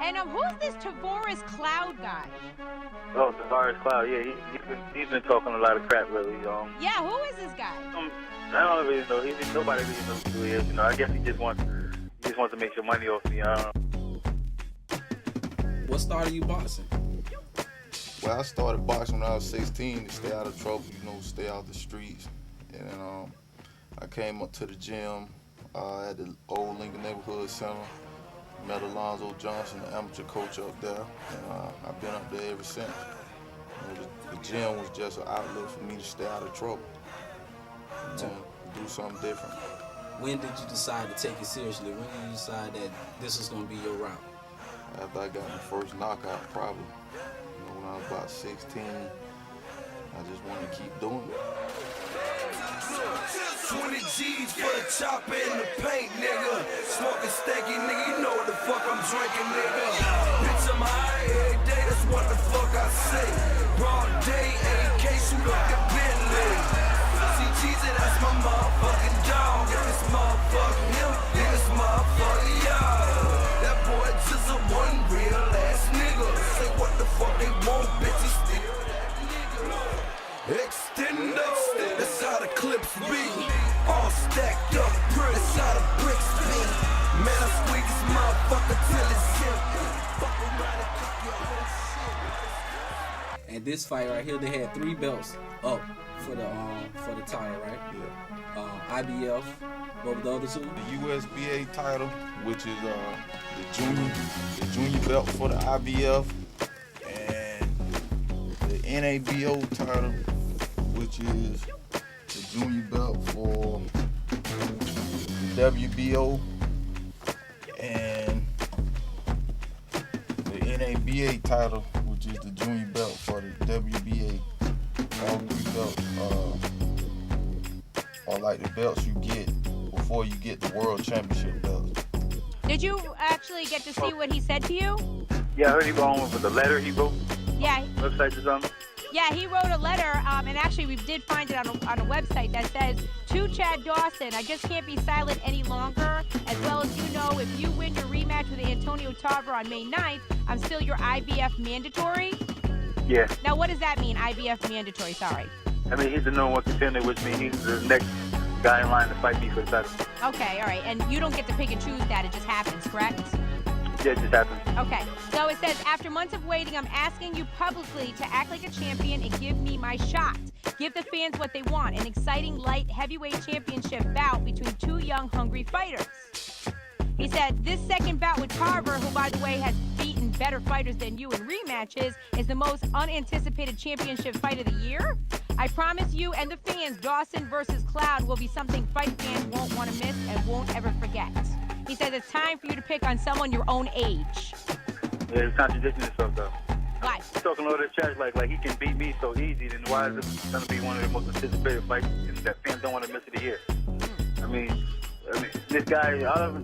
And who's this Tavoris Cloud guy? Oh, Tavoris Cloud. Yeah, he's been talking a lot of crap lately. Yeah, who is this guy? I don't really know. Nobody really knows who he is. You know, I guess he just wants to make some money off me. I don't know. What started you boxing? Well, I started boxing when I was 16 to stay out of trouble, stay out the streets. And I came up to the gym at the old Lincoln Neighborhood Center, met Alonzo Johnson, the amateur coach up there, and I've been up there ever since. The gym was just an outlet for me to stay out of trouble, do something different. When did you decide to take it seriously? When did you decide that this was going to be your route? After I got my first knockout, probably. When I was about 16, I just wanted to keep doing it. 20 G's for the chopper in the paint, nigga. Smoking stanky, nigga, you know what the fuck I'm drinking, nigga. Bitch, I'm high every day, that's what the fuck I say. Broad day, AK, shoot up the Bentley. See, G's, that's my motherfucking dog. If it's motherfucking him, then it's motherfucking y'all. That boy just a one real ass nigga. Say what the fuck they want, bitch, he still that nigga. Extendo, that's how the clips be. All stacked up, that's how the bricks be. Man, I squeak this motherfucker till it's empty. Fuck around and cook your whole shit. And this fight right here, they had 3 belts up for the title, right? Yeah. IBF, what were the other 2? The USBA title, which is the junior belt for the IBF, and the NABO title, which is the junior belt for the WBO, and the NABA title, which is the junior belt for the WBA. All 3 belts are like the belts you get before you get the world championship belts. Did you actually get to see what he said to you? Yeah, I heard he wrote with the letter he wrote. Yeah. Website or something. Yeah, he wrote a letter, and actually we did find it on a website that says, "To Chad Dawson, I just can't be silent any longer. As well as you know, if you win your rematch with Antonio Tarver on May 9th, I'm still your IBF mandatory." Yeah. Now, what does that mean, IBF mandatory? Sorry. I mean, he's the number 1 contender with me. He's the next guy in line to fight me for the title. Okay, all right. And you don't get to pick and choose that. It just happens, correct? Yeah, it just happens. Okay. So it says, after months of waiting, I'm asking you publicly to act like a champion and give me my shot. Give the fans what they want, an exciting light heavyweight championship bout between 2 young, hungry fighters. He said, this second bout with Tarver, who, by the way, has beaten better fighters than you in rematches, is the most unanticipated championship fight of the year. I promise you and the fans, Dawson versus Cloud will be something fight fans won't want to miss and won't ever forget. He says it's time for you to pick on someone your own age. Yeah, he's contradicting himself, though. Why? He's talking all this trash like he can beat me so easy, then why is this going to be one of the most anticipated fights that fans don't want to miss of the year? I mean, this guy,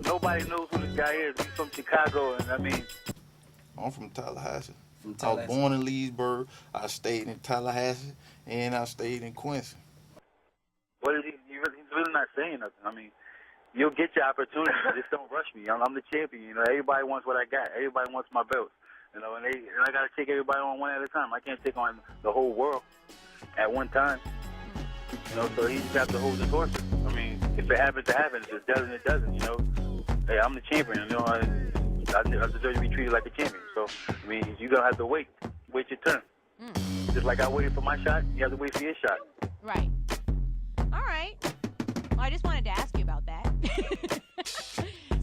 nobody knows who this guy is. He's from Chicago, and I mean... I'm from Tallahassee. I was born in Leesburg. I stayed in Tallahassee, and I stayed in Quincy. What is he? He's really not saying nothing. I mean, you'll get your opportunity. Just don't rush me. I'm the champion. You know, everybody wants what I got. Everybody wants my belts. You know, and I got to take everybody on one at a time. I can't take on the whole world at one time. You know, so he just has to hold his horses. I mean, if it happens, it happens. If it doesn't, it doesn't. You know, hey, I'm the champion. You know, I deserve to be treated like a champion. So, I mean, you're going to have to wait your turn. Just like I waited for my shot, you have to wait for your shot. Right. All right. Well, I just wanted to ask you about that.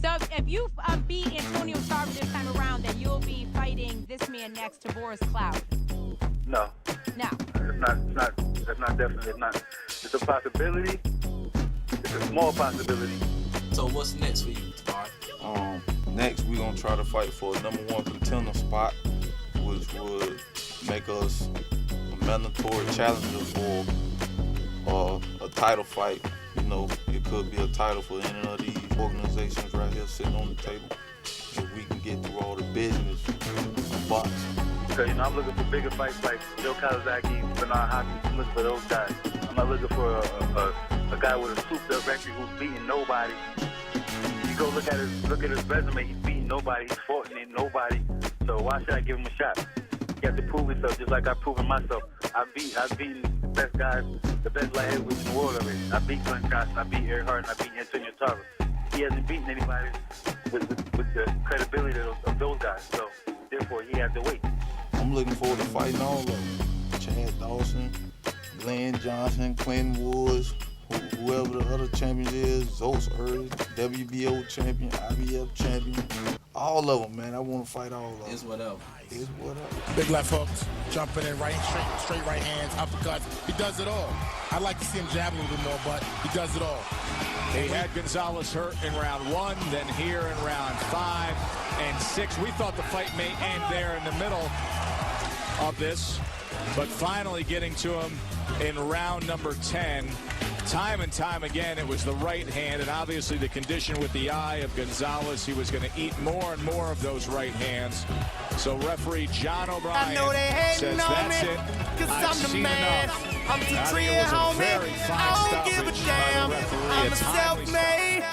So if you beat Antonio Tarver this time around, then you'll be fighting this man next, Tavoris Cloud. No. No. That's not definitely. It's not. It's a possibility. It's a small possibility. So what's next for you, Tavaris? Next, we're going to try to fight for a number 1 contender spot, which would make us a mandatory challenger for a title fight. You know, it could be a title for any of these organizations right here sitting on the table. If we can get through all the business of boxing. Because, you know, I'm looking for bigger fights like Joe Kawasaki, Bernard Hopkins. I'm looking for those guys. I'm not looking for a guy with a souped up record who's beating nobody. You go look at his resume. He's beaten nobody. He's fought in nobody. So why should I give him a shot? He has to prove himself, just like I've proven myself. I've beaten the best guys, the best light heavyweights in the world already. I beat Glenn Costin, I beat Eric Hart, and I beat Antonio Tavoris. He hasn't beaten anybody with the credibility of those guys. So therefore, he has to wait. I'm looking forward to fighting all of them. Chad Dawson, Glenn Johnson, Quentin Woods, whoever the other champion is, Zos Early, WBO champion, IBF champion, all of them, man. I want to fight all of them. It's whatever. It's whatever. Big left hooks, jumping in, right, straight right hands, uppercuts. He does it all. I'd like to see him jab a little bit more, but he does it all. They had Gonzalez hurt in round 1, then here in round 5 and 6. We thought the fight may end there in the middle of this, but finally getting to him in round number 10. Time and time again, it was the right hand, and obviously the condition with the eye of Gonzalez, he was going to eat more and more of those right hands. So referee John O'Brien says that's it. I've seen enough. I'm too I think real, it was a homie. very fine I don't give a stoppage by damn. the referee. I'm a timely self-made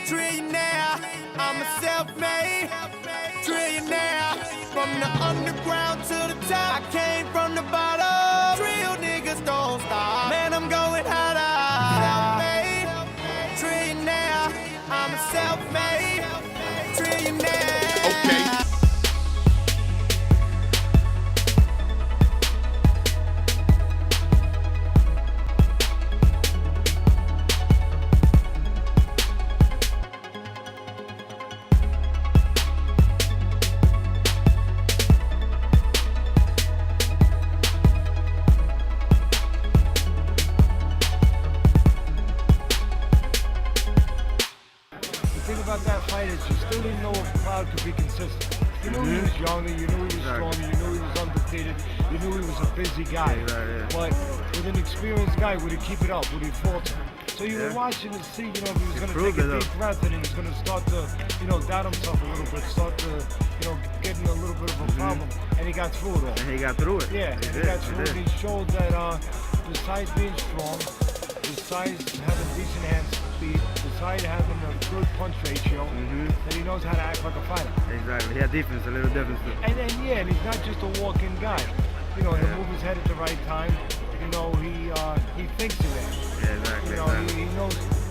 trillionaire. I'm a self-made trillionaire. From the underground to the top, I came from the bottom. Real niggas don't stop. Man, I'm going harder. Self-made trillionaire. I'm a self-made trillionaire. Okay. The thing about that fight is you still didn't know if Cloud could be consistent. You knew he was younger, you knew he was stronger, you knew he was undefeated, you knew he was a busy guy. But with an experienced guy, would he keep it up? Would he falter? So you were watching to see, if he was going to take a deep breath and he was going to start to, doubt himself a little bit, start to, get in a little bit of a problem. And he got through it all. And he got through it. Yeah, he got through it. He showed that besides being strong, besides having decent hand speed, besides having a good punch ratio, that he knows how to act like a fighter. Exactly. He had defense, a little difference too. And he's not just a walk-in guy. And to move his head at the right time, he thinks of it. Yeah, exactly. He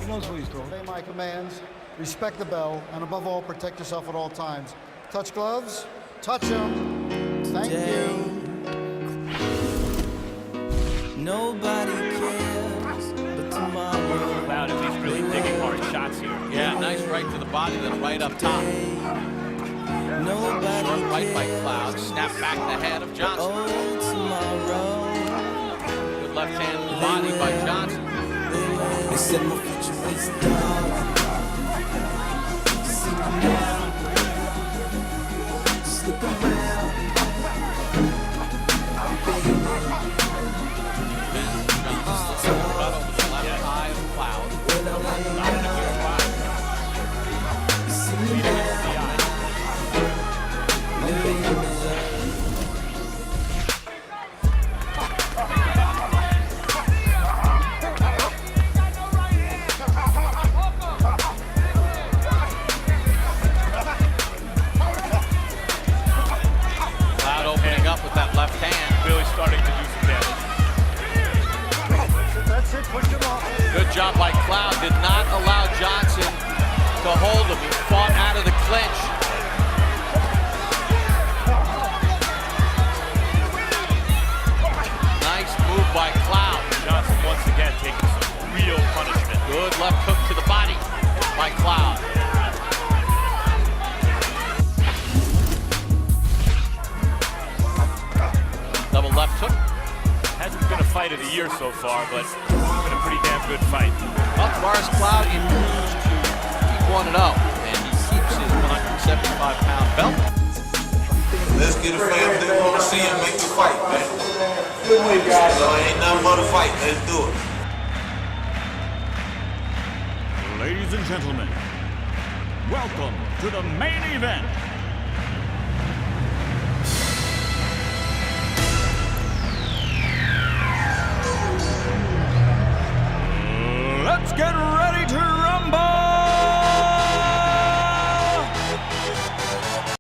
knows what he's doing. Obey my commands, respect the bell, and above all, protect yourself at all times. Touch gloves, touch them. Thank you. Nobody cares but tomorrow. Cloud is he's really picking hard shots here. Yeah, nice right to the body, then right up top. Nobody Short right by Cloud, snap back the head of Johnson. oh, tomorrow. Good left hand to the body by Johnson. They said my future is dark. See me now. Just look around. I'm begging Johnson cut over the left eye of Cloud. when I want to you see me now. Living in the Cloud opening up with that left hand. Really starting to do some damage. That's it, push him off. Good job by Cloud. Did not allow Johnson to hold him. He fought out of the clinch. Nice move by Cloud. Johnson once again taking some real punishment. Good left hook to the body by Cloud. Double left hook. Hasn't been a fight of the year so far, but it's been a pretty damn good fight. Well, Tavoris Cloud improves to keep 1-0, and he keeps his 175-pound belt. Let's get a fan. If they want to see him, make the fight, man. So it ain't nothing but a fight. Let's do it. Ladies and gentlemen, welcome to the main event.